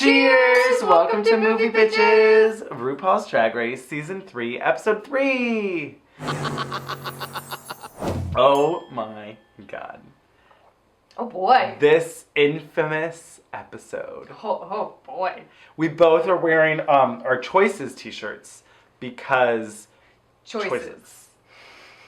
Cheers! Welcome to Movie Bitches! RuPaul's Drag Race Season 3, Episode 3! Oh my god. Oh boy. This infamous episode. Oh boy. We both are wearing our Choices t-shirts because... Choices.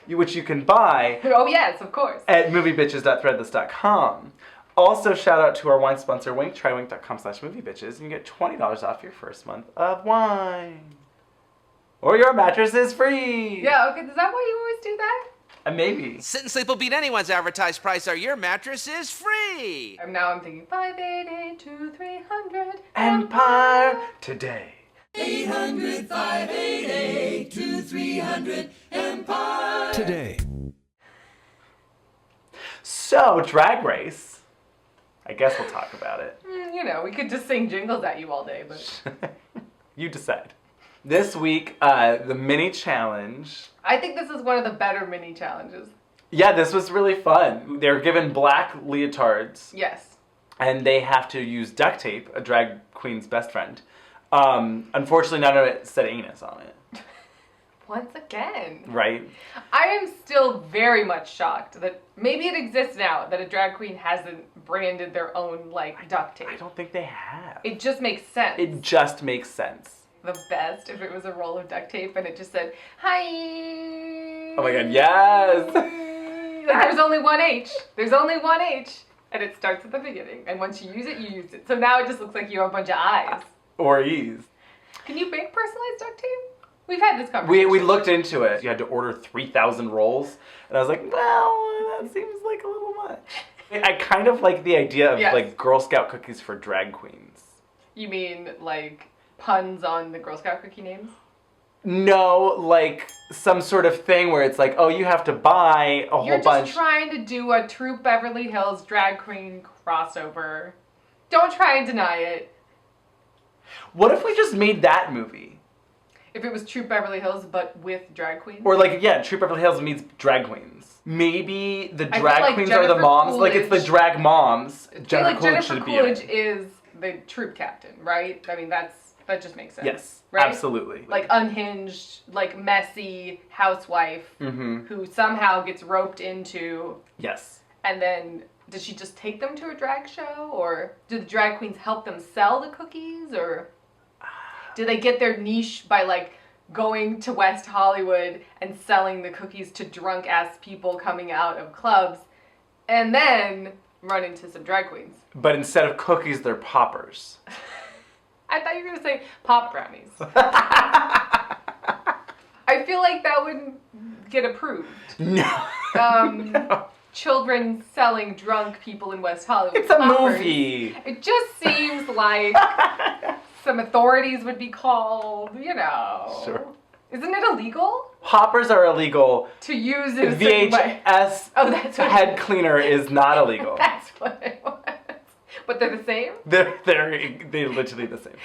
Which you can buy... Oh yes, of course. ...at moviebitches.threadless.com. Also, shout out to our wine sponsor, Wink. Try wink.com/moviebitches, and you get $20 off your first month of wine. Or your mattress is free. Yeah, okay, is that why you always do that? Maybe. Sit and Sleep will beat anyone's advertised price, or your mattress is free. Now I'm thinking 588-2300 Empire today. 800-588-2300 Empire today. So, Drag Race. I guess we'll talk about it. You know, we could just sing jingles at you all day, but... You decide. This week, the mini challenge. I think this is one of the better mini challenges. Yeah, this was really fun. They're given black leotards. Yes. And they have to use duct tape, a drag queen's best friend. Unfortunately, none of it said anus on it. Once again. Right? I am still very much shocked that maybe it exists now that a drag queen hasn't branded their own, like, duct tape. I don't think they have. It just makes sense. It just makes sense. The best if it was a roll of duct tape and it just said, hi. Oh my god, yes! Like, there's only one H. There's only one H. And it starts at the beginning. And once you use it, you use it. So now it just looks like you have a bunch of eyes. Or E's. Can you make personalized duct tape? We've had this conversation. We looked into it. You had to order 3,000 rolls. And I was like, well, that seems like a little much. I kind of like the idea of, like, Girl Scout cookies for drag queens. You mean, like, puns on the Girl Scout cookie names? No, like, some sort of thing where it's like, oh, you have to buy a whole bunch. You're just trying to do a Troop Beverly Hills drag queen crossover. Don't try and deny it. What if we just made that movie? If it was Troop Beverly Hills, but with drag queens? Or like, yeah, Troop Beverly Hills meets drag queens. Maybe the drag like queens Jennifer are the moms. Coolidge. Like, it's the drag moms. Jennifer Coolidge is the troop captain, right? I mean, that just makes sense. Yes, right? absolutely. Like, unhinged, like, messy housewife who somehow gets roped into... Yes. And then, does she just take them to a drag show? Or do the drag queens help them sell the cookies? Or... do they get their niche by, like, going to West Hollywood and selling the cookies to drunk-ass people coming out of clubs and then run into some drag queens? But instead of cookies, they're poppers. I thought you were going to say pop brownies. I feel like that wouldn't get approved. No. No. Children selling drunk people in West Hollywood. It's a poppers. movie. It just seems like... some authorities would be called, you know. Sure. Isn't it illegal? Poppers are illegal. To use in a certain way. VHS that's what head cleaner is not illegal. That's what it was. But they're the same? They're literally the same.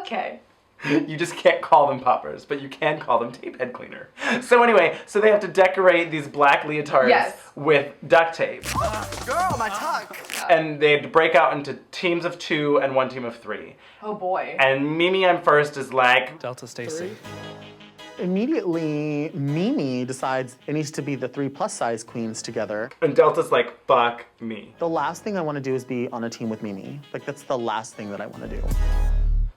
Okay. You just can't call them poppers, but you can call them tape head cleaner. So anyway, so they have to decorate these black leotards with duct tape. Girl, my tuck. And they had to break out into teams of 2 and 1 team of 3. Oh boy. And Mimi I'm first is like... Delta Stacy. Immediately, Mimi decides it needs to be the 3 plus size queens together. And Delta's like, fuck me. The last thing I want to do is be on a team with Mimi. Like, that's the last thing that I want to do.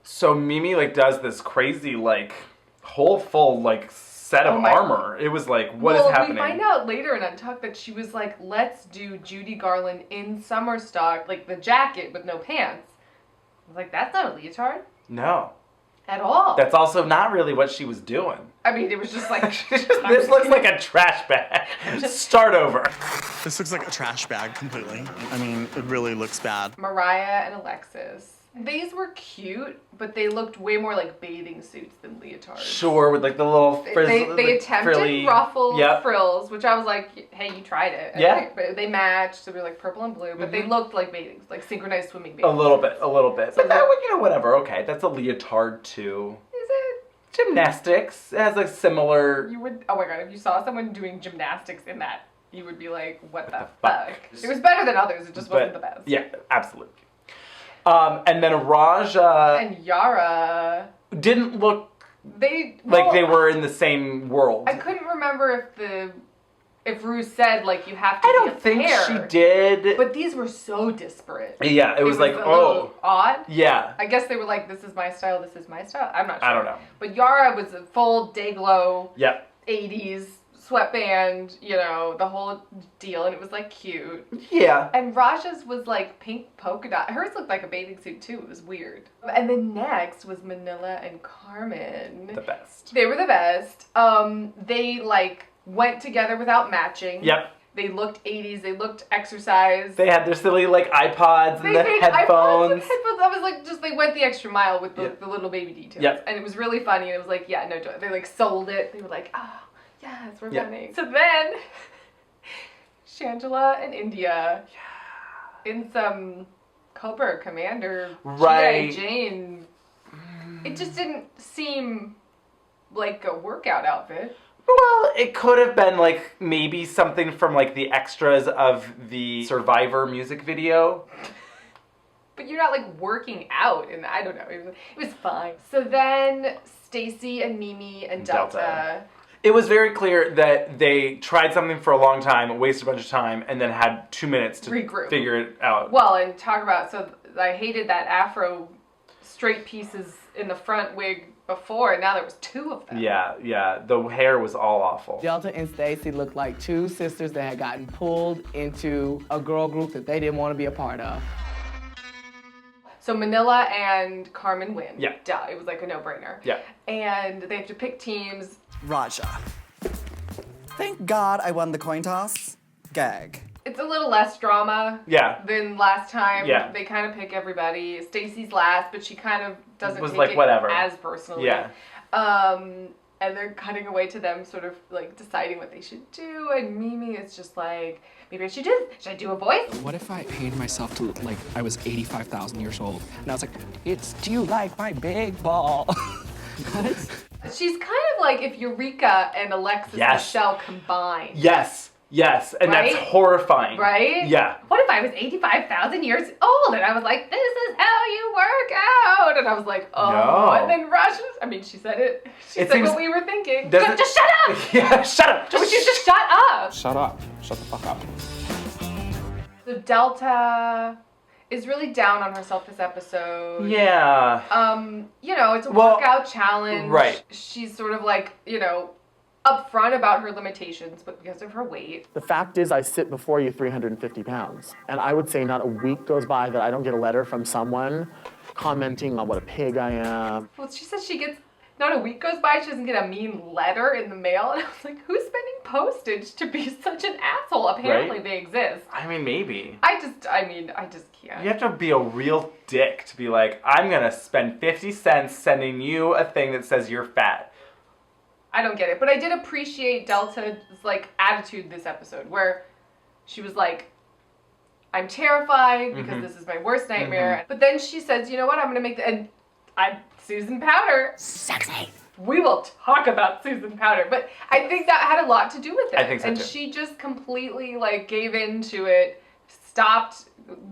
So Mimi, like, does this crazy, like, whole full, like, set of armor. It was like, what is happening? We find out later in Untucked that she was like, let's do Judy Garland in summer stock, like the jacket with no pants. I was like, that's not a leotard. No. At all. That's also not really what she was doing. I mean, it was just like... This looks like a trash bag. Start over. This looks like a trash bag completely. I mean, it really looks bad. Mariah and Alexis. These were cute, but they looked way more like bathing suits than leotards. Sure, with like the little frizz, they attempted frilly, ruffled frills, which I was like, hey, you tried it. And yeah. They matched, so they were like purple and blue, but they looked like bathing, like synchronized swimming bathing. A little bit. So But that, you know, whatever, okay, that's a leotard too. Is it? Gymnastics. It has a similar... You would, oh my god, if you saw someone doing gymnastics in that, you would be like, what the fuck? It was better than others, it just wasn't the best. Yeah, absolutely. And then Raja And Yara. didn't look They were in the same world. I couldn't remember if Ru said like you have to. I be don't a think pair, she did. But these were so disparate. Yeah, it was like, a little odd. Yeah. I guess they were like, this is my style, this is my style. I'm not sure. I don't know. But Yara was a full day glow. Yep. 80s sweatband, the whole deal, and it was like cute. Yeah. And Raja's was like pink polka dot. Hers looked like a bathing suit too. It was weird. And then next was Manila and Carmen. The best. They were the best. They like went together without matching. Yep. They looked 80s. They looked exercise. They had their silly like iPods and the made headphones. iPods and headphones. I was like, they went the extra mile with the little baby details. Yep. And it was really funny. And it was like, yeah, no joke. They like sold it. They were like, yes, we're Yep. running. So then, Shangela and India in some Cobra Commander Right. G.I. Jane. It just didn't seem like a workout outfit. Well, it could have been like maybe something from like the extras of the Survivor music video. But you're not like working out, and I don't know. It was fine. So then Stacy and Mimi and Delta. It was very clear that they tried something for a long time, wasted a bunch of time, and then had 2 minutes to regroup, figure it out. Well, and talk about, so I hated that afro straight pieces in the front wig before, and now there was 2 of them. Yeah. The hair was all awful. Delta and Stacy looked like 2 sisters that had gotten pulled into a girl group that they didn't want to be a part of. So Manila and Carmen win. Yeah. Duh, it was like a no-brainer. Yeah. And they have to pick teams. Raja. Thank God I won the coin toss. Gag. It's a little less drama than last time. Yeah. They kind of pick everybody. Stacy's last, but she kind of doesn't Was take like, it whatever. as personally. Yeah. And they're cutting away to them sort of like deciding what they should do. And Mimi is just like, maybe I should do this. Should I do a voice? What if I paid myself to look like I was 85,000 years old? And I was like, do you like my big ball? She's kind of like if Eureka and Alexis Michelle combined. Yes, and Right? that's horrifying. Right? Yeah. What if I was 85,000 years old and I was like, this is how you work out? And I was like, oh. No. And then Raja, she said it. She It said seems- what we were thinking. Doesn't- Just shut up! Yeah, shut up. Would you just shut up? Shut up. Shut the fuck up. So Delta is really down on herself this episode. Yeah. It's a workout challenge. Right. She's sort of like, upfront about her limitations, but because of her weight. The fact is I sit before you 350 pounds. And I would say not a week goes by that I don't get a letter from someone commenting on what a pig I am. Well, she says she gets, not a week goes by, she doesn't get a mean letter in the mail. And I was like, who's spending postage to be such an asshole? Apparently they exist. I mean, maybe. I just can't. You have to be a real dick to be like, I'm gonna spend 50 cents sending you a thing that says you're fat. I don't get it. But I did appreciate Delta's attitude this episode where she was like, I'm terrified because this is my worst nightmare. But then she says, you know what, I'm gonna make and I'm Susan Powter. Sexy. We will talk about Susan Powter. But I think that had a lot to do with it. I think so and too. she just completely gave into it, stopped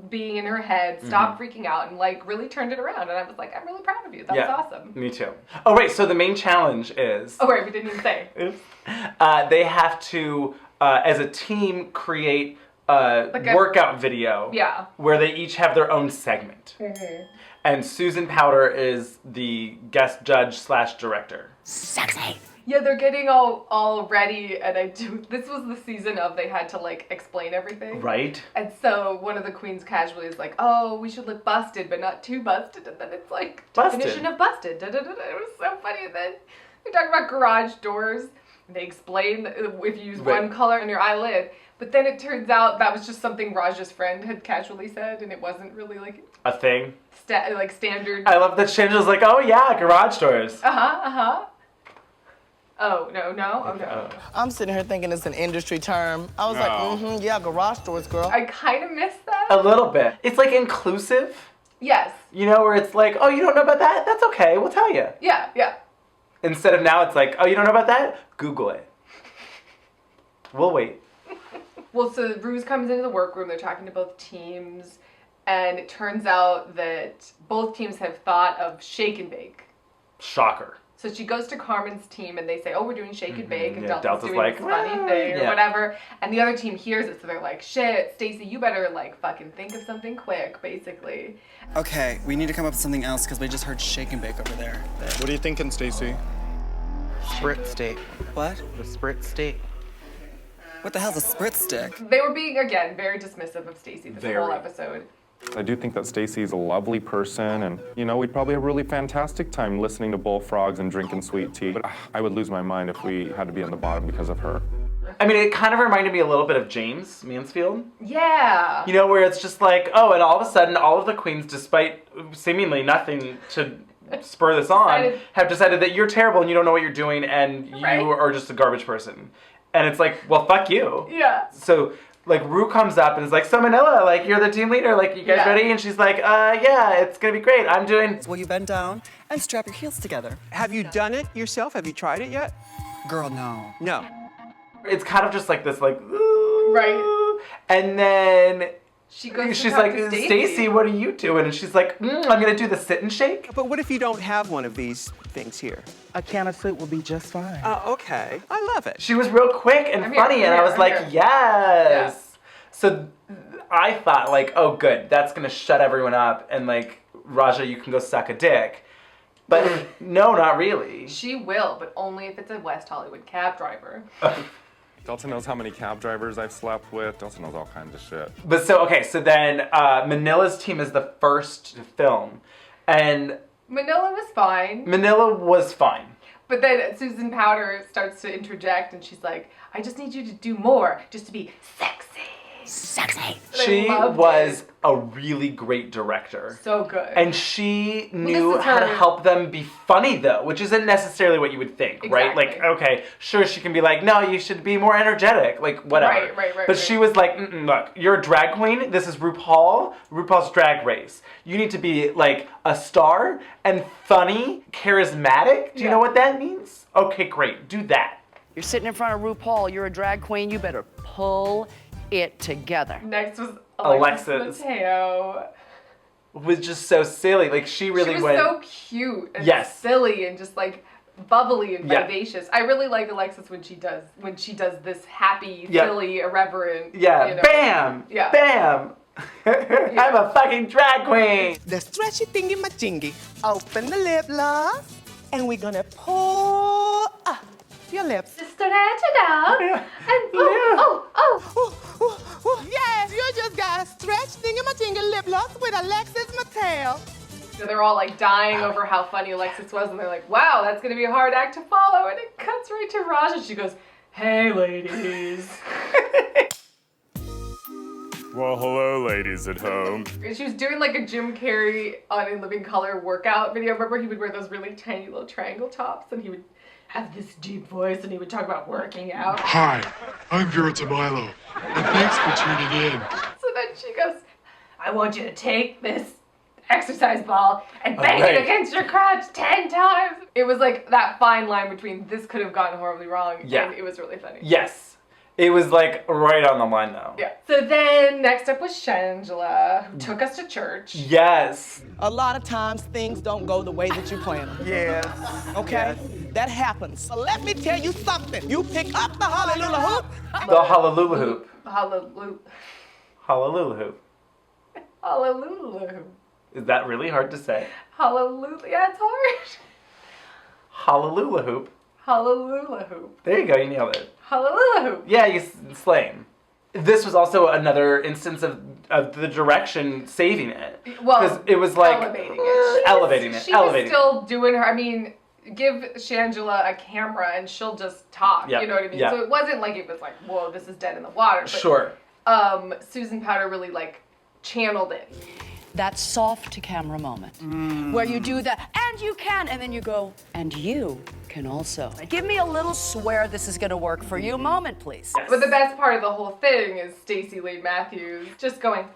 being in her head, stopped freaking out, and really turned it around. And I was like, I'm really proud of you. That was awesome. Me too. Oh, right, so the main challenge is... Oh, right, we didn't even say. they have to, as a team, create a workout video where they each have their own segment. And Susan Powter is the guest judge / director. Sexy. Yeah, they're getting all ready, and this was the season of they had to explain everything. Right? And so one of the queens casually is like, oh, we should look busted, but not too busted. And then it's Busted. definition of busted. Da, da, da, da. It was so funny. And then they talk about garage doors. And they explain if you use one color on your eyelid. But then it turns out that was just something Raja's friend had casually said, and it wasn't really A thing. standard. I love that Shangela's like, oh yeah, garage doors. Oh, no. Oh, no. I'm sitting here thinking it's an industry term. I was like, yeah, garage doors, girl. I kind of missed that. A little bit. It's inclusive. Yes. Where it's like, oh, you don't know about that? That's okay, we'll tell you. Yeah. Instead of now, it's like, oh, you don't know about that? Google it. We'll wait. Well, so Ruse comes into the workroom. They're talking to both teams. and it turns out that both teams have thought of shake and bake. Shocker. So she goes to Carmen's team and they say, oh, we're doing shake and bake, and Delta's doing like, this funny thing or yeah. whatever. And the other team hears it, so they're like, shit, Stacy, you better like fucking think of something quick, basically. Okay, we need to come up with something else because we just heard shake and bake over there. What are you thinking, Stacy? Spritz steak. What? The spritz steak. What the hell's a spritz stick? They were being, again, very dismissive of Stacy this whole episode. I do think that Stacy's a lovely person, and, you know, we'd probably have a really fantastic time listening to bullfrogs and drinking sweet tea. But I would lose my mind if we had to be on the bottom because of her. I mean, it kind of reminded me a little bit of James Mansfield. Yeah. You know, where it's just like, oh, and all of a sudden, all of the queens, despite seemingly nothing to spur this on, have decided that you're terrible and you don't know what you're doing and you are just a garbage person. And it's like, well, fuck you. Yeah. So, like, Ru comes up and is like, so Manila, like, you're the team leader, like, you guys ready? And she's like, yeah, it's gonna be great. I'm doing... Will you bend down and strap your heels together? Have you done it yourself? Have you tried it yet? Girl, no. No. It's kind of just like this, like, ooh. Right. And then... She's like, Stacy, what are you doing? And she's like, I'm gonna do the sit and shake. But what if you don't have one of these things here? A can of soup will be just fine. Okay. I love it. She was real quick and funny, and I was like, yes. Yeah. So I thought, like, oh, good, that's gonna shut everyone up, and like, Raja, you can go suck a dick. But no, not really. She will, but only if it's a West Hollywood cab driver. Delta knows how many cab drivers I've slept with. Delta knows all kinds of shit. But so then Manila's team is the first to film, and Manila was fine. Manila was fine. But then Susan Powter starts to interject, and she's like, I just need you to do more, just to be sexy. Sexy. She was a really great director. So good. And she knew how to help them be funny, though, which isn't necessarily what you would think, right? Like, okay, sure, she can be like, no, you should be more energetic, like, whatever. Right. But she was like, look, you're a drag queen. This is RuPaul's Drag Race. You need to be, like, a star and funny, charismatic. Do you know what that means? Okay, great. Do that. You're sitting in front of RuPaul. You're a drag queen. You better pull it together. Next was Alexis Mateo. Was just so silly. Like, she really was went... so cute and silly and just like bubbly and vivacious. I really like Alexis when she does this happy, silly, irreverent. Yeah. You know, bam. Yeah. Bam. I'm a fucking drag queen. The stretchy thingy majingy. Open the lip gloss, and we're gonna pull up your lips. Stretch it out. And Yes, you just got a stretch thingy-majingy lip gloss with Alexis Mateo. So they're all like dying over how funny Alexis was, and they're like, wow, that's gonna be a hard act to follow. And it cuts right to Raja. She goes, hey, ladies. Well, hello, ladies at home. She was doing like a Jim Carrey on In Living Color workout video. Remember, he would wear those really tiny little triangle tops, and he would have this deep voice, and he would talk about working out. Hi, I'm Vera Tamilo, and thanks for tuning in. So then she goes, I want you to take this exercise ball and bang it against your crotch 10 times. It was like that fine line between this could have gone horribly wrong and it was really funny. Yes. It was like right on the line though. Yeah. So then next up was Shangela, who took us to church. Yes. A lot of times things don't go the way that you plan them. Yes. Okay? That happens. But let me tell you something. You pick up the hallelujah hoop. The hallelujah hoop. Hallelujah. Hallelujah hoop. Hallelujah hoop. Is that really hard to say? Hallelujah. Yeah, it's hard. Hallelujah hoop. Hallelujah hoop. There you go, you nailed it. Hallelujah hoop. Yeah, you slain. This was also another instance of the direction saving it. Well, because it was like elevating it. She was still it. doing her. I mean, give Shangela a camera and she'll just talk. Yep. You know what I mean? Yep. So it wasn't like it was like, whoa, this is dead in the water. But, sure. Susan Powter really like channeled it. That soft to camera moment where you do that, and you can, and then you go, and you can also. Give me a little swear this is gonna work for you moment, please. Yes. But the best part of the whole thing is Stacy Lee Matthews just going.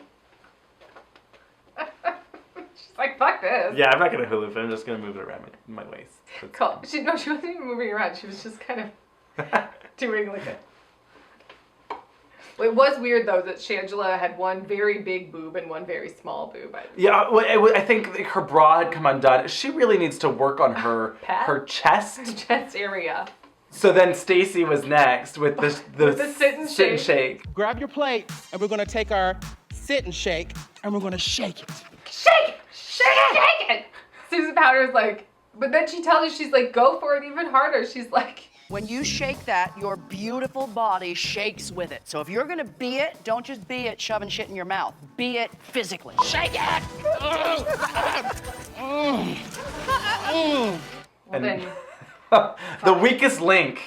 She's like, fuck this. Yeah, I'm not gonna hula hoop. I'm just gonna move it around my waist. That's cool. She wasn't even moving around. She was just kind of doing like a. It was weird though that Shangela had one very big boob and one very small boob. Yeah, I think her bra had come undone. She really needs to work on her chest. Chest area. So then Stacy was next with the sit and shake. Grab your plate, and we're gonna take our sit and shake, and we're gonna shake it. Shake it! Shake it! Susan Powter's like, but then she tells you, she's like, go for it even harder. She's like... When you shake that, your beautiful body shakes with it. So if you're gonna be it, don't just be it shoving shit in your mouth. Be it physically. Shake it! Well, then... The weakest link,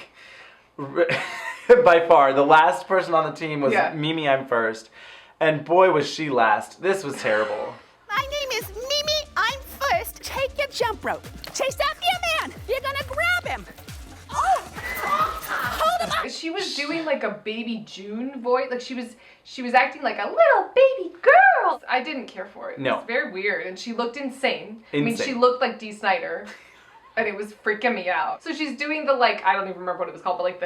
by far, the last person on the team was Mimi, I'm first. And boy, was she last. This was terrible. My name is Mimi, I'm first. Take your jump rope. Chase after your man. You're gonna grab him. Oh! Hold him up. She was doing like a baby June voice. Like she was acting like a little baby girl. I didn't care for it. No. It was very weird. And she looked insane. I Insane. mean, she looked like Dee Snider. And it was freaking me out. So she's doing the like, I don't even remember what it was called, but like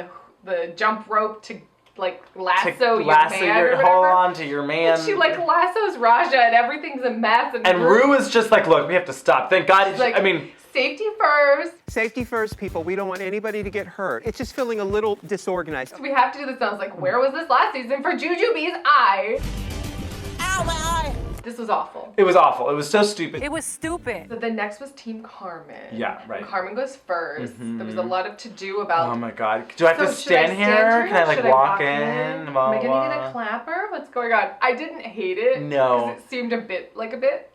the jump rope to like lasso your man or whatever. Hold on to your man. And she like lassos Raja and everything's a mess. And Ru is just like, look, we have to stop. Thank God. She's like, I mean, safety first. Safety first, people. We don't want anybody to get hurt. It's just feeling a little disorganized. So we have to do this. I was like, where was this last season for Jujubee's eye? Ow, my eye. This was awful. It was awful. It was so stupid. It was stupid. So then next was Team Carmen. Yeah, right. Carmen goes first. There was a lot of to-do about... Oh my God. Do I have to stand here? Can I like walk in? Am I gonna get a clapper? What's going on? I didn't hate it. No. Because it seemed a bit. Like it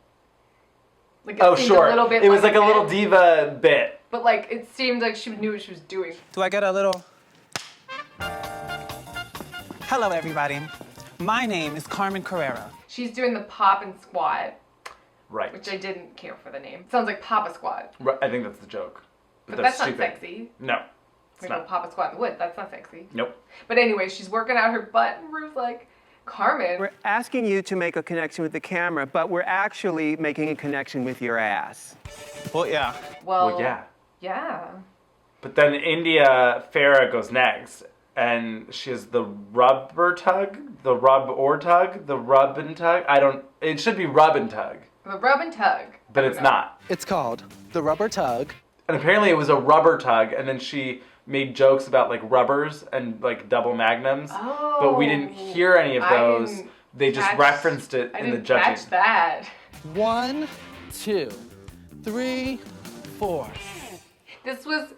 seemed sure. A little bit it was like a bit, little diva bit. But like it seemed like she knew what she was doing. Do I get a little... Hello, everybody. My name is Carmen Carrera. She's doing the pop and squat. Right. Which I didn't care for the name. Sounds like Papa Squat. Right, I think that's the joke. But that's stupid. not sexy. No. It's not. Papa Squat in the wood. That's not sexy. Nope. But anyway, she's working out her butt and Ru's like, Carmen. We're asking you to make a connection with the camera, but we're actually making a connection with your ass. Well, yeah. Well, yeah. Yeah. But then India Farah goes next. And she has the rubber tug, the rub or tug, the rub and tug. It should be rub and tug. The rub and tug. But it's not. It's called the rubber tug. And apparently it was a rubber tug, and then she made jokes about like rubbers and like double magnums. Oh. But we didn't hear any of those. They just referenced it in the judging. I didn't catch that. 1, 2, 3, 4. This was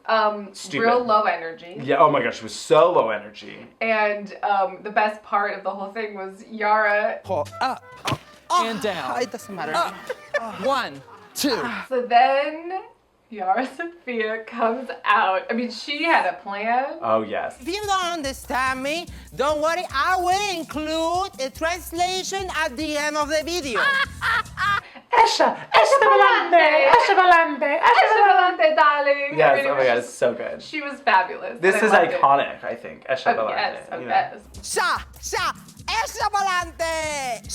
Stupid. real low energy. Yeah, oh my gosh, it was so low energy. And the best part of the whole thing was Yara. Pull up and down. It doesn't matter. Up. 1, 2. So then Yara Sophia comes out. I mean, she had a plan. Oh, yes. If you don't understand me, don't worry, I will include a translation at the end of the video. Esha Balante, darling. Yes, I mean, oh my God, it's so good. She was fabulous. This is loved iconic, I think. Esha Balante. Yes, you know. yes. Esha Balante!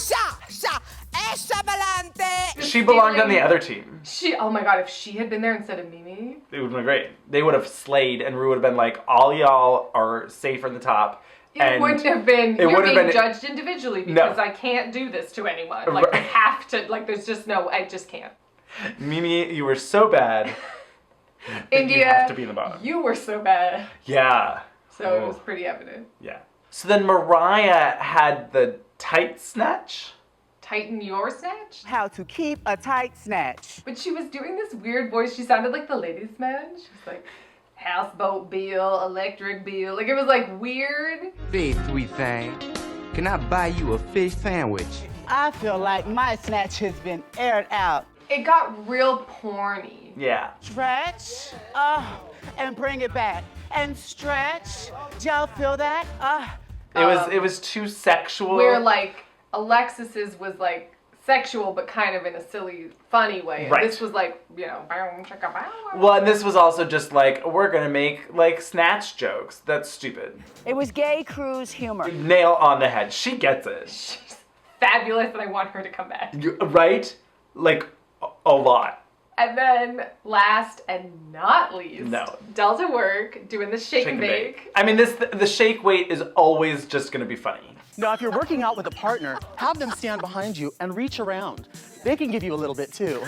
Esha Balante! She belonged on the other team. Oh my God, if she had been there instead of Mimi. It would have been great. They would have slayed, and Ru would have been like, all y'all are safe from the top. It wouldn't have been, you're being judged individually because I can't do this to anyone. Like, I have to, like, there's just no, I just can't. Mimi, you were so bad. India, you have to be in the bottom. You were so bad. Yeah. So it was pretty evident. Yeah. So then Mariah had the tight snatch. Tighten your snatch? How to keep a tight snatch. But she was doing this weird voice. She sounded like the ladies' man. She was like, houseboat bill, electric bill. Like, it was like weird. Hey, sweet thing, can I buy you a fish sandwich? I feel like my snatch has been aired out. It got real porny. Yeah. Stretch, and bring it back. And stretch. Do y'all feel that? It was too sexual. Where like Alexis's was like sexual, but kind of in a silly, funny way. And Right. this was like, you know, Well, and this was also just like, we're gonna make like snatch jokes. That's stupid. It was gay cruise humor. Nail on the head. She gets it. She's fabulous, and I want her to come back. Right? Like, a lot. And then last and not least, Delta Work doing the shake and bake. I mean, the shake weight is always just gonna be funny. Now, if you're working out with a partner, have them stand behind you and reach around. They can give you a little bit too.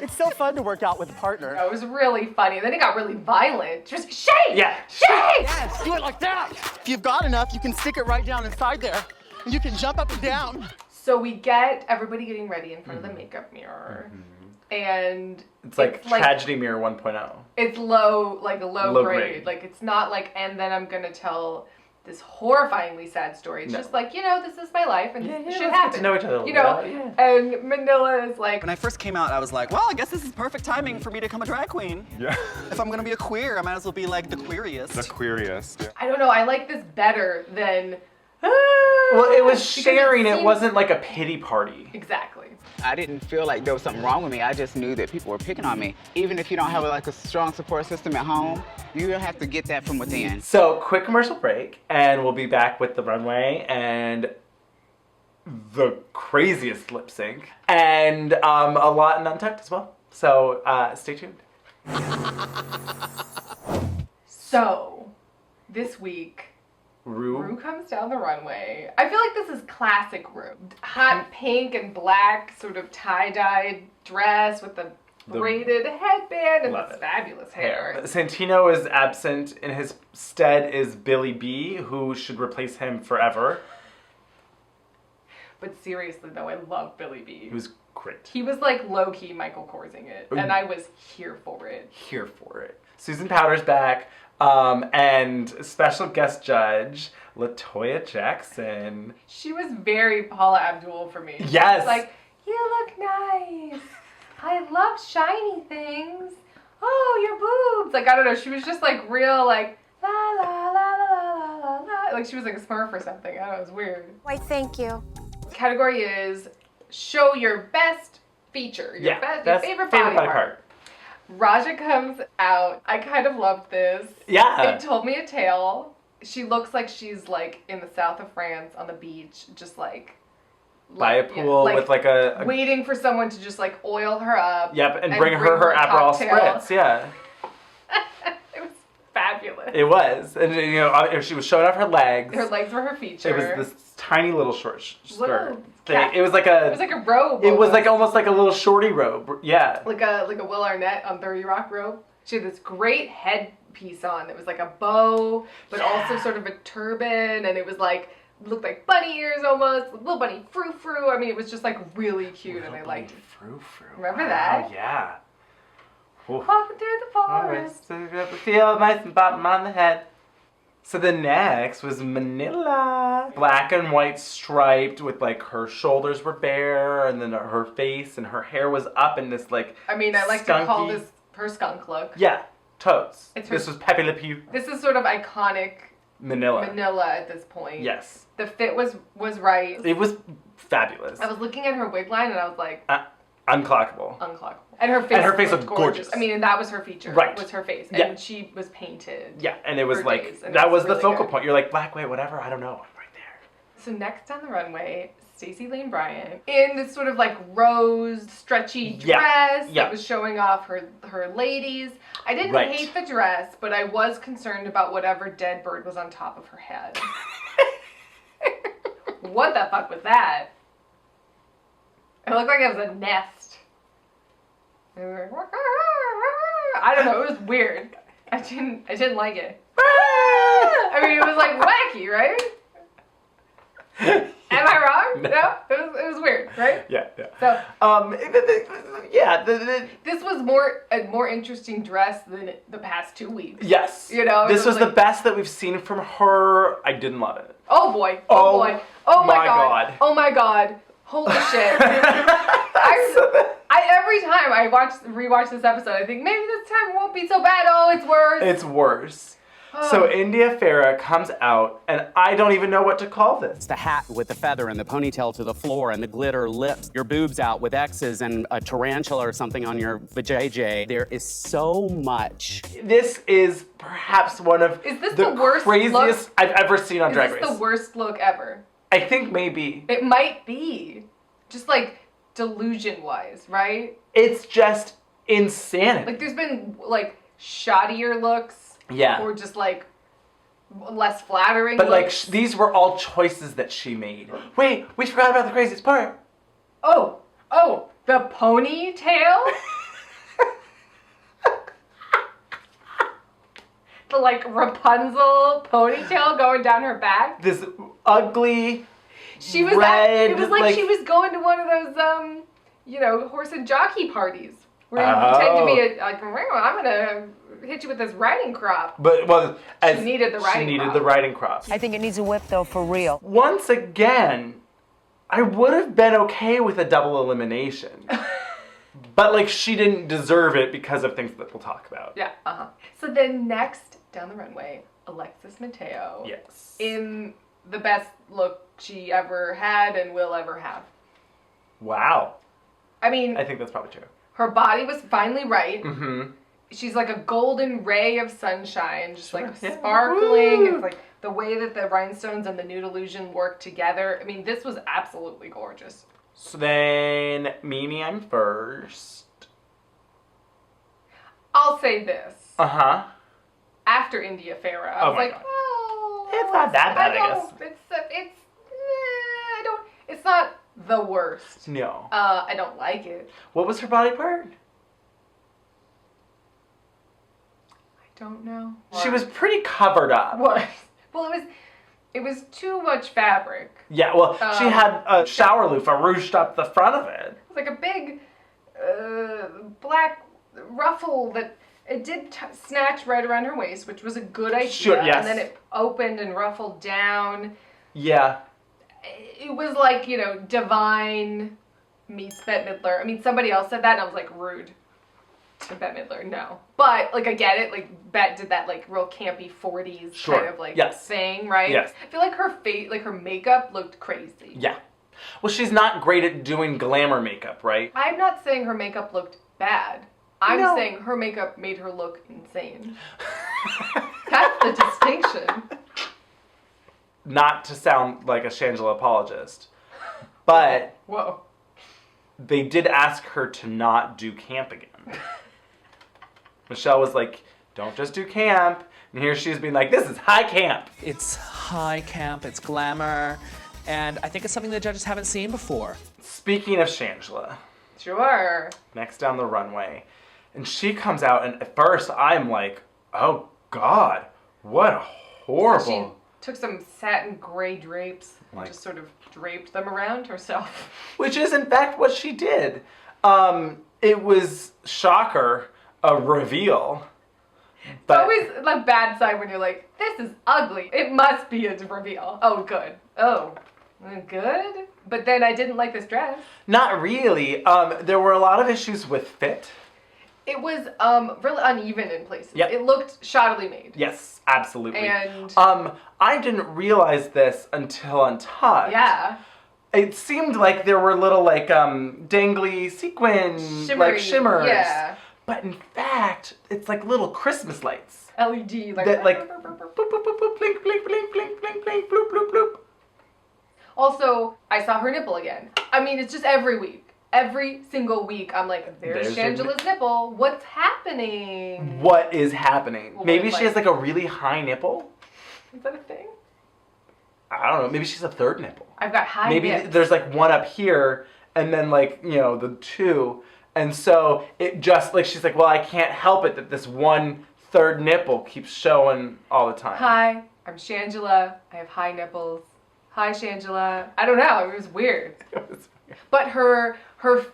It's so fun to work out with a partner. It was really funny. Then it got really violent. Just shake! Yeah. Shake! Yes, do it like that. If you've got enough, you can stick it right down inside there. And you can jump up and down. So we get everybody getting ready in front of the makeup mirror. And it's like Tragedy Mirror 1.0. It's low grade. Like, it's not like, and then I'm gonna tell this horrifyingly sad story. It's just like, this is my life and this shit happens. To know each other And Manila is like... When I first came out, I was like, well, I guess this is perfect timing for me to become a drag queen. Yeah. If I'm gonna be a queer, I might as well be like the queeriest. The queeriest, yeah. I don't know, I like this better than... Well, it was sharing, it wasn't like a pity party. Exactly. I didn't feel like there was something wrong with me. I just knew that people were picking on me. Even if you don't have like a strong support system at home, you have to get that from within. So, quick commercial break, and we'll be back with the runway and the craziest lip sync, and a lot in Untucked as well. So, stay tuned. So, this week, Ru comes down the runway. I feel like this is classic Ru. Hot pink and black sort of tie-dyed dress with the braided headband and this fabulous hair. Santino is absent. In his stead is Billy B, who should replace him forever. But seriously though, I love Billy B. He was great. He was like low-key Michael Korsing it, and I was here for it. Here for it. Susan Powter's back. And special guest judge, Toya Jackson. She was very Paula Abdul for me. Yes. She was like, you look nice. I love shiny things. Oh, your boobs. Like, I don't know. She was just like real like, la la la la la la la. Like she was like a Smurf or something. I don't know. It was weird. Why, thank you. Category is show your best feature. Your your favorite body part. Raja comes out. I kind of loved this. Yeah. It told me a tale. She looks like she's like in the south of France on the beach, just like by a pool with like a waiting for someone to just like oil her up. Yep, and bring her Aperol spritz. Yeah. It was fabulous. It was, and she was showing off her legs. Her legs were her feature. It was this tiny little short skirt thing. Yeah. It was like a robe. It was like almost like a little shorty robe. Yeah. Like a Will Arnett on 30 Rock robe. She had this great headpiece on that was like a bow, but also sort of a turban, and it was like looked like bunny ears almost, little bunny frou-frou. I mean, it was just like really cute, and I liked it. Frou-frou. Remember that? Yeah. Walking through the forest. Feel nice and bottom on the head. So the next was Manila. Black and white striped with like her shoulders were bare and then her face and her hair was up in this like I mean, I like to call this her skunk look. Yeah, totes. This was Pepe Le Pew. This is sort of iconic Manila at this point. Yes. The fit was right. It was fabulous. I was looking at her wig line and I was like... unclockable. And her face looked gorgeous. I mean, and that was her feature. Right. Was her face. Yeah. And she was painted. Yeah, and it was like, days, and that was really the focal good. point. You're like, black, white, whatever, I don't know. I'm right there. So next on the runway, Stacy Lane Bryant in this sort of like rose stretchy dress that was showing off her ladies. I didn't hate the dress, but I was concerned about whatever dead bird was on top of her head. What the fuck was that? It looked like it was a nest. I don't know, it was weird. I didn't like it. I mean, it was like wacky, right? Am I wrong? No? It was weird, right? Yeah. So, yeah. This was a more interesting dress than the past 2 weeks. Yes. This was the best that we've seen from her. I didn't love it. Oh boy. Oh boy. Oh my god. Oh my god. Holy shit. Every time I rewatch this episode, I think maybe this time won't be so bad. Oh, it's worse. It's worse. So India Farah comes out, and I don't even know what to call this. It's the hat with the feather and the ponytail to the floor and the glitter lips, your boobs out with X's and a tarantula or something on your vajayjay. There is so much. This is perhaps one of the worst craziest look? I've ever seen on Drag Race. Is this the worst look ever? I think maybe. It might be. Just like delusion-wise, right? It's just insanity. Like, there's been, like, shoddier looks. Yeah. Or just, like, less flattering But, like, looks. these were all choices that she made. Wait, we forgot about the craziest part. Oh, the ponytail? The, like, Rapunzel ponytail going down her back? This ugly, She was red, it was like she was going to one of those, you know, horse and jockey parties. Where you pretend to be like, I'm gonna hit you with this riding crop. But, well, as She needed the riding crop. the riding crop. I think it needs a whip, though, for real. Once again, I would have been okay with a double elimination. But, like, she didn't deserve it because of things that we'll talk about. Yeah, So then next, down the runway, Alexis Mateo. Yes. In the best look she ever had and will ever have. Wow. I mean, I think that's probably true. her body was finally right. Mm-hmm. She's like a golden ray of sunshine, just like sparkling. It's like the way that the rhinestones and the nude illusion work together. I mean, this was absolutely gorgeous. So then, Mimi, I'm first. I'll say this. Uh-huh. After India Farah, I was like, God. well, It's not that bad, I guess. It's not the worst. No. I don't like it. What was her body part? I don't know. She was pretty covered up. What? Well, it was too much fabric. Yeah, well, she had a shower loofah ruched up the front of it. It was like a big black ruffle that it did snatch right around her waist, which was a good idea. Sure, yes. And then it opened and ruffled down. Yeah. It was like, you know, Divine meets Bette Midler. I mean, somebody else said that, and I was like, rude to Bette Midler. No. But, like, I get it. Like, Bette did that, like, real campy 40s kind of, like, thing, right? Yes. I feel like her face, like, her makeup looked crazy. Yeah. Well, she's not great at doing glamour makeup, right? I'm not saying her makeup looked bad. I'm saying her makeup made her look insane. That's the distinction. Not to sound like a Shangela apologist, but Whoa. They did ask her to not do camp again. Michelle was like, don't just do camp. And here she's being like, this is high camp. It's high camp, it's glamour, and I think it's something the judges haven't seen before. Speaking of Shangela. Sure. Next down the runway. And she comes out, and at first I'm like, oh God, what horrible. So she took some satin gray drapes and Like- just sort of draped them around herself. Which is in fact what she did. It was, shocker, a reveal. It's always a bad sign when you're like, this is ugly. It must be a reveal. Oh, good. Oh, good? But then I didn't like this dress. Not really. There were a lot of issues with fit. It was really uneven in places. Yep. It looked shoddily made. Yes, absolutely. And I didn't realize this until Untucked. yeah. It seemed like there were little like dangly sequin like shimmers. Yeah. But in fact, it's like little Christmas lights. LED like that like boop, boop, boop, boop, blink, blink, blink, blink, blink, blink, bloop, bloop, bloop. Also, I saw her nipple again. I mean, it's just every week. Every single week, I'm like, there's Shangela's nipple. What's happening? What is happening? Well, Maybe like- she has like a really high nipple. Is that a thing? I don't know. Maybe she's a third nipple. I've got high Maybe nips. there's like one up here and then like, you know, the two. And so it just like, she's like, well, I can't help it that this one third nipple keeps showing all the time. Hi, I'm Shangela. I have high nipples. Hi, Shangela. I don't know. It was weird. But her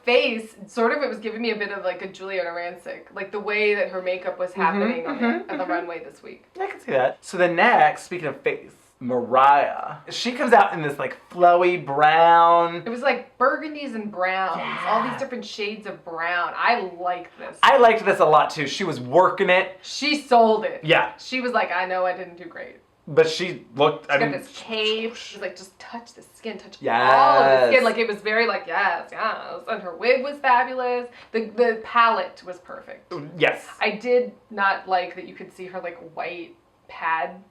face, sort of, it was giving me a bit of like a Juliana Rancic. Like the way that her makeup was happening on the runway this week. I can see that. So then next, speaking of face, Mariah. She comes out in this like flowy brown. It was like burgundies and browns. All these different shades of brown. I like this. I liked this a lot too. She was working it. She sold it. Yeah. She was like, I know I didn't do great. But she looked, She got this cape. She was like, just touch the skin, touch Yes. all of the skin. Like it was very like, yes. And her wig was fabulous. The palette was perfect. Yes. I did not like that you could see her like white pad,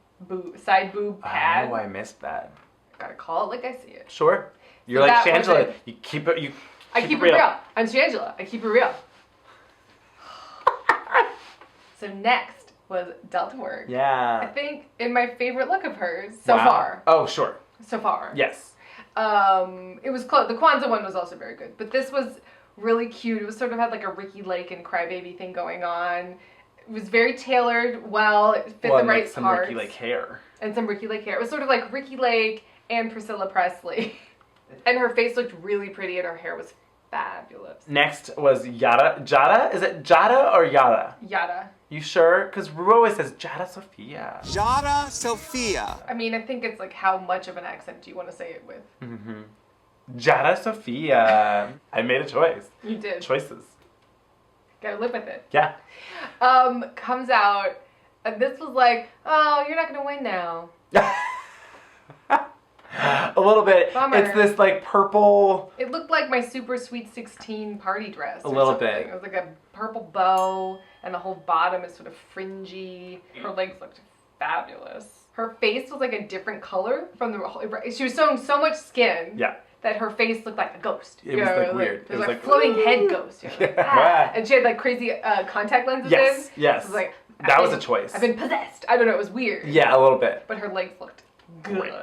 side boob pad. Oh, I missed that. Gotta call it like I see it. Sure. You're So like that was Shangela. it. You keep it. I keep it real. I'm Shangela. I keep it real. So next was Delta Work. I Yeah. think in my favorite look of hers so Wow. far. Oh, sure. So far. Yes. It was close. The Kwanzaa one was also very good, but this was really cute. It was sort of had like a Ricky Lake and Crybaby thing going on. It was very tailored well. It fit the right like some parts. Ricky Lake hair. And some Ricky Lake hair. It was sort of like Ricky Lake and Priscilla Presley. And her face looked really pretty and her hair was fabulous. Next was Jada? Is it Jada or Yada? Yada. You sure? Because Ru always says Jada Sophia. Jada Sophia. I mean, I think it's like how much of an accent do you want to say it with? Mm-hmm. Jada Sophia. I made a choice. You did. Choices. Gotta live with it. Yeah. Comes out, and this was like, oh, you're not gonna win now. A little bit. Bummer. It's this like purple. It looked like my Super Sweet 16 party dress. A little something. bit. It was like a purple bow, and the whole bottom is sort of fringy. Her legs looked fabulous. Her face was like a different color from the. She was showing so much skin. Yeah. That her face looked like a ghost. It was like weird. It was like floating head ghost. You know, like, Yeah. And she had like crazy contact lenses Yes, in. yes. It was like, That was a choice. I've been possessed. I don't know. It was weird. Yeah, a little bit. But her legs looked good.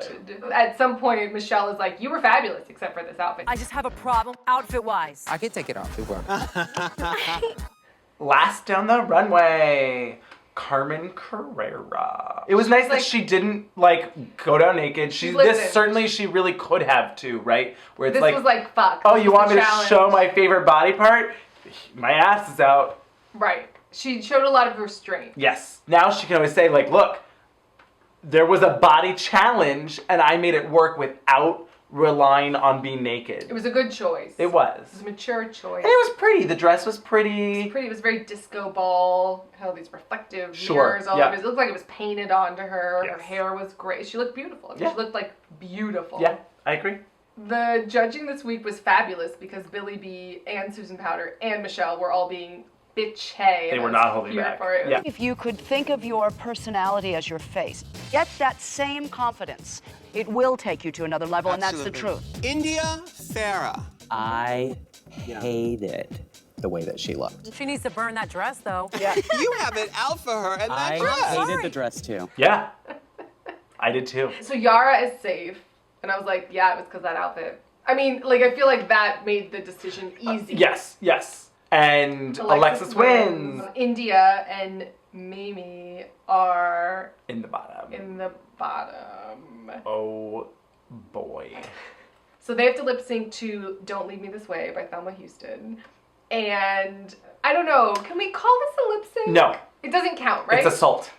At some point, Michelle is like, you were fabulous except for this outfit. I just have a problem outfit-wise. I can take it off. It works. Last down the runway, Carmen Carrera. It was nice that she didn't like go down naked. She really could have too, right? Where it's This like, was like, fuck. oh, this you was want the me to challenge. show my favorite body part? My ass is out. Right. She showed a lot of restraint. Yes. Now she can always say like, look, there was a body challenge and I made it work without relying on being naked. It was a good choice. It was. It was a mature choice. And it was pretty. The dress was pretty. It was pretty. It was very disco ball. Had all these reflective Sure, mirrors all yeah. over. It looked like it was painted onto her. Yes. Her hair was great. She looked beautiful. I mean, Yeah. She looked like beautiful. Yeah, I agree. The judging this week was fabulous because Billy B and Susan Powter and Michelle were all being bitchy. They were not holding back. Yeah. If you could think of your personality as your face, get that same confidence, it will take you to another level, and that's the truth. India Farah. I hated the way that she looked. She needs to burn that dress, though. Yeah. You have it out for her and that I dress. hated the dress too. Yeah. I did too. So Yara is safe. And I was like, yeah, it was because that outfit. I mean, like, I feel like that made the decision easy. Yes, yes. And Alexis wins. India and Mimi are In the bottom. in the bottom. Oh boy. So they have to lip sync to Don't Leave Me This Way by Thelma Houston. And I don't know, can we call this a lip sync? No. It doesn't count, right? It's assault.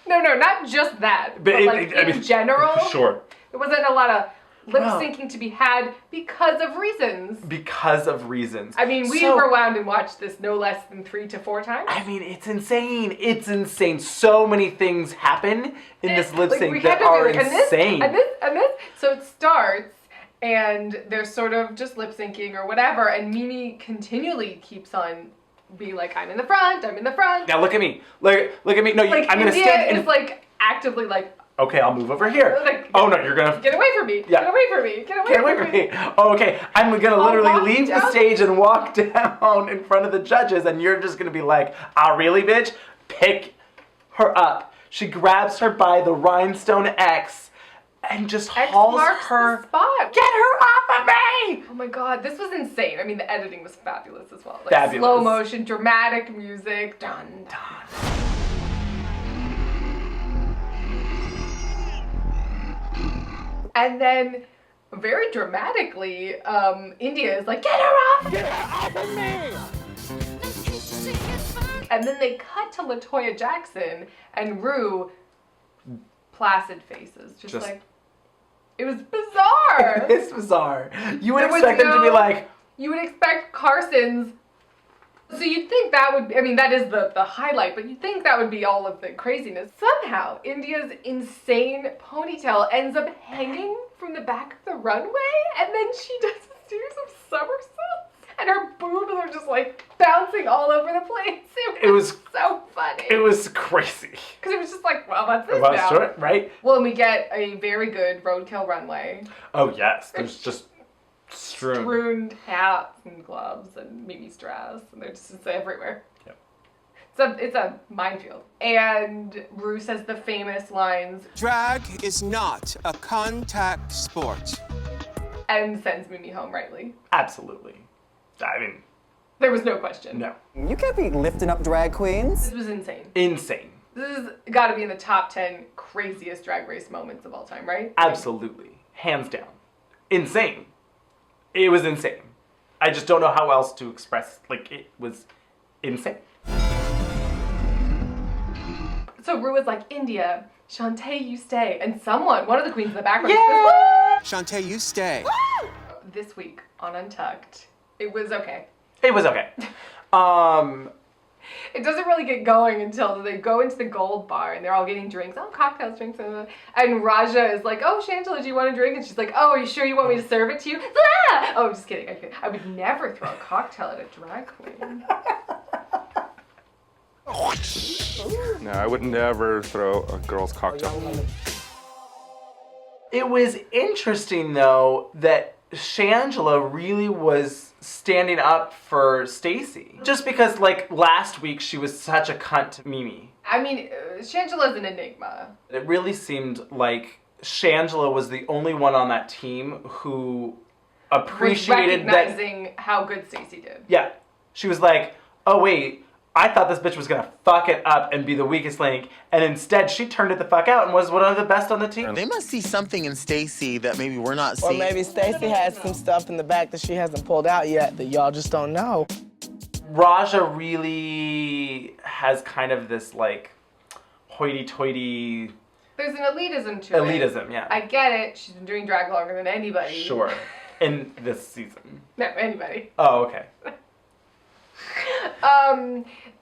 No, not just that. But in general, Sure. there wasn't a lot of lip No. syncing to be had because of reasons. Because of reasons. I mean, we rewound and watched this no less than 3 to 4 times. I mean, it's insane. It's insane. So many things happen in this lip we sync had that to be are like, insane. And this. So it starts, and they're sort of just lip syncing or whatever, and Mimi continually keeps on being like, I'm in the front, I'm in the front. Now look at me. Look at me. No, Like, I'm gonna India stand in. is like actively like, Okay, I'll move over here. Like, Oh no, you're gonna get away from me, Yeah. get away from me, get away Get away from from me. me. Oh, okay. I'm gonna literally walk leave the down. stage and walk down in front of the judges, and you're just gonna be like, ah, really, bitch? Pick her up. She grabs her by the rhinestone X and just hauls marks her. the spot. Get her off of me! Oh my god, this was insane. I mean, the editing was fabulous as well. Like Fabulous. slow motion, dramatic music. Dun, dun. And then, very dramatically, India is like, get her off! Get her off of me! And then they cut to LaToya Jackson and Ru, placid faces. Just like, it was bizarre! It's bizarre. You would There was expect them to be like, You would expect Carson's. So you'd think that would, I mean, that is the highlight, but you'd think that would be all of the craziness. Somehow, India's insane ponytail ends up hanging from the back of the runway, and then she does a series of somersaults, and her boobs are just like bouncing all over the place. It was so funny. it was crazy. Because it was just like, well, what's this Well, now? sure, right? Well, and we get a very good roadkill runway. Oh yes, there's just strewn. Strewn hats and gloves and Mimi's dress, and they're just everywhere. Yep. It's a minefield. And Ru says the famous lines, Drag is not a contact sport. and sends Mimi home rightly. Absolutely. I mean, there was no question. No. You can't be lifting up drag queens. This was insane. Insane. This has got to be in the top 10 craziest Drag Race moments of all time, right? Absolutely. Hands down. Insane. It was insane. I just don't know how else to express, it was insane. So Ru was like, India, Shantae, you stay. And one of the queens in the background says, Shantae, you stay. This week on Untucked, it was okay. It was okay. It doesn't really get going until they go into the gold bar and they're all getting drinks. Oh, cocktails, drinks. And Raja is like, oh, Shangela, do you want a drink? And she's like, oh, are you sure you want me to serve it to you? Ah! Oh, just kidding. I would never throw a cocktail at a drag queen. No, I would never throw a girl's cocktail. It was interesting, though, that Shangela really was standing up for Stacy. Just because, last week she was such a cunt to Mimi. I mean, Shangela's an enigma. It really seemed like Shangela was the only one on that team who appreciated recognizing how good Stacy did. Yeah. She was like, oh, wait, I thought this bitch was gonna fuck it up and be the weakest link, and instead she turned it the fuck out and was one of the best on the team. They must see something in Stacy that maybe we're not seeing. Or maybe Stacy has some stuff in the back that she hasn't pulled out yet that y'all just don't know. Raja really has kind of this, hoity-toity... There's an elitism to it. Elitism, yeah. I get it. She's been doing drag longer than anybody. Sure. In this season. No, anybody. Oh, okay.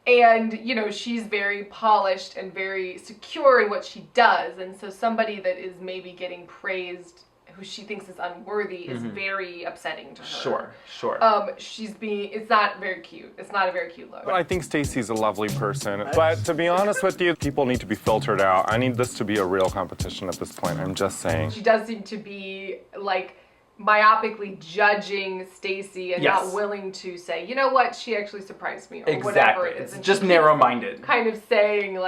And, she's very polished and very secure in what she does. And so somebody that is maybe getting praised, who she thinks is unworthy, is very upsetting to her. Sure. It's not very cute. It's not a very cute look. But I think Stacy's a lovely person. But to be honest with you, people need to be filtered out. I need this to be a real competition at this point. I'm just saying. She does seem to be, myopically judging Stacy and not willing to say, you know what, she actually surprised me, or whatever it is. It's just narrow-minded. Kind of saying,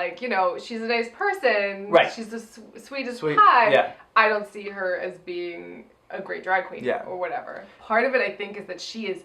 she's a nice person, right. She's the sweetest pie. Yeah. I don't see her as being a great drag queen or whatever. Part of it, I think, is that she is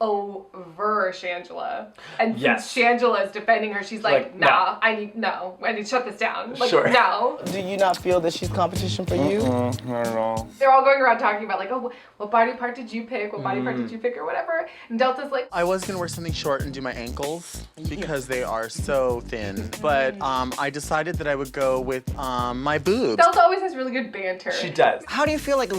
over Shangela. And since Shangela is defending her, she's like, nah, I need to shut this down. Sure. No. Do you not feel that she's competition for you? Not at all. They're all going around talking about what body part did you pick? What body part did you pick or whatever? And Delta's like, I was gonna wear something short and do my ankles because they are so thin. But I decided that I would go with my boobs. Delta always has really good banter. She does. How do you feel like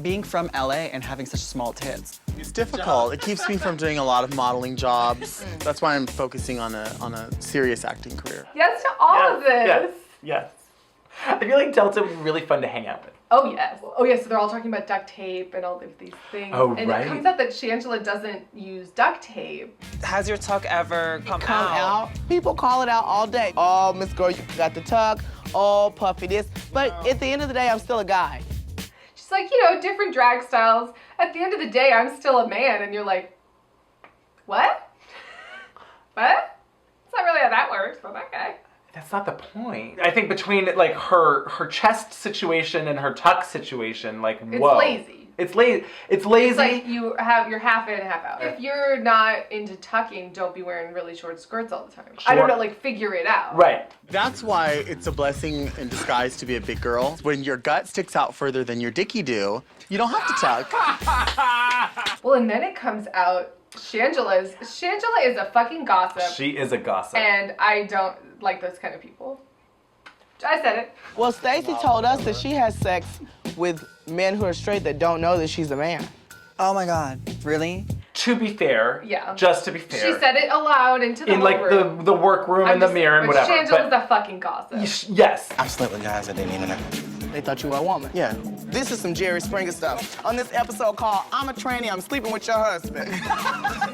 being from LA and having such small tits? It's difficult. It keeps me from doing a lot of modeling jobs. That's why I'm focusing on a serious acting career. Yes to all of this. Yes. I feel like Delta would be really fun to hang out with. Oh, yes. So they're all talking about duct tape and all of these things. Oh, and right. it comes out that Shangela doesn't use duct tape. Has your tuck ever come out? People call it out all day. Oh, Miss Girl, you got the tuck. Oh, puffy this. But at the end of the day, I'm still a guy. She's like, different drag styles. At the end of the day, I'm still a man. And you're like, what? What? That's not really how that works, but okay. That's not the point. I think between her chest situation and her tuck situation, whoa. It's lazy. It's lazy. It's lazy. It's like you're half in, half out. If you're not into tucking, don't be wearing really short skirts all the time. Sure. I don't know, figure it out. Right. That's why it's a blessing in disguise to be a big girl. When your gut sticks out further than your dicky do, you don't have to tuck. Well, and then it comes out, Shangela is a fucking gossip. She is a gossip. And I don't like those kind of people. I said it. Well, Stacy told us that she has sex with men who are straight that don't know that she's a man. Oh my God, really? To be fair, just to be fair. She said it aloud into the room. the workroom and the mirror and whatever. Shangela's a fucking gossip. Yes. I've slept with guys that didn't even know. They thought you were a woman. Yeah. This is some Jerry Springer stuff. On this episode called I'm a Tranny, I'm Sleeping with Your Husband.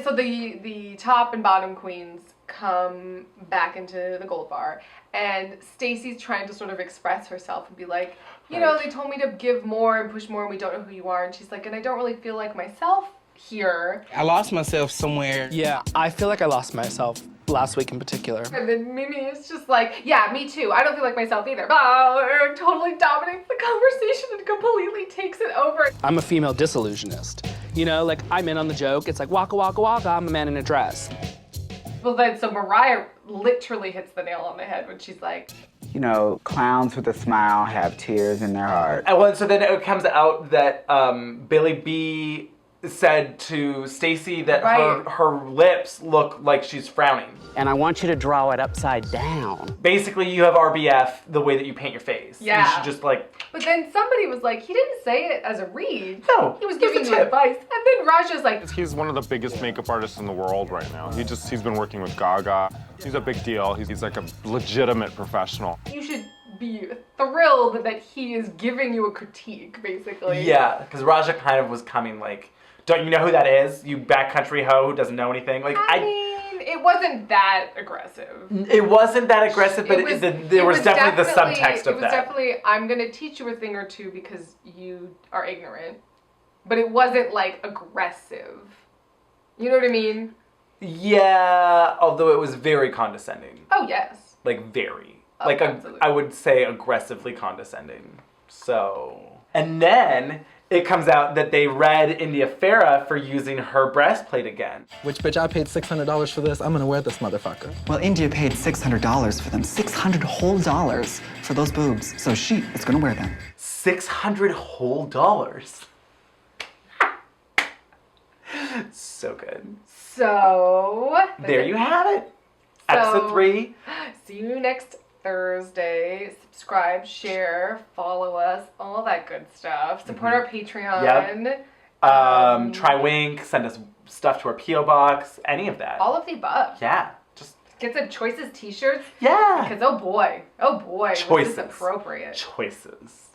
So the top and bottom queens come back into the gold bar, and Stacy's trying to sort of express herself and be like, they told me to give more and push more and we don't know who you are. And she's like, and I don't really feel like myself here. I lost myself somewhere. Yeah, I feel like I lost myself last week in particular. And then Mimi is just like, yeah, me too. I don't feel like myself either. Oh, totally dominates the conversation and completely takes it over. I'm a female disillusionist. You know, like, I'm in on the joke. It's like, waka, waka, waka, I'm a man in a dress. Well, then, so Mariah literally hits the nail on the head when she's like, You know, clowns with a smile have tears in their heart. And well, so then it comes out that Billy B said to Stacy that her lips look like she's frowning. And I want you to draw it upside down. Basically, you have RBF the way that you paint your face. Yeah. You should just like... But then somebody was like, he didn't say it as a read. No, he was giving you advice. And then Raja's like... He's one of the biggest makeup artists in the world right now. He's been working with Gaga. He's a big deal. He's like a legitimate professional. You should be thrilled that he is giving you a critique, basically. Yeah, because Raja kind of was coming like, don't you know who that is? You backcountry hoe who doesn't know anything? Like, I mean, it wasn't that aggressive. It wasn't that aggressive, but there was definitely the subtext of that. It was definitely, I'm going to teach you a thing or two because you are ignorant. But it wasn't, like, aggressive. You know what I mean? Yeah, although it was very condescending. Oh, yes. Like, very. Oh, like, absolutely. I would say aggressively condescending. So... And then... It comes out that they read India Farah for using her breastplate again. Which bitch, I paid $600 for this. I'm gonna wear this motherfucker. Well, India paid $600 for them. $600 whole dollars for those boobs. So she is gonna wear them. $600 whole dollars. So good. So... There you have it. Episode 3. See you next Thursday. Subscribe, share, follow us, all that good stuff. Support our Patreon. Yep. Try Wink, send us stuff to our P.O. box, any of that. All of the above. Yeah. Just get some Choices t-shirts. Yeah. Because oh boy, Choices. this is appropriate. Choices.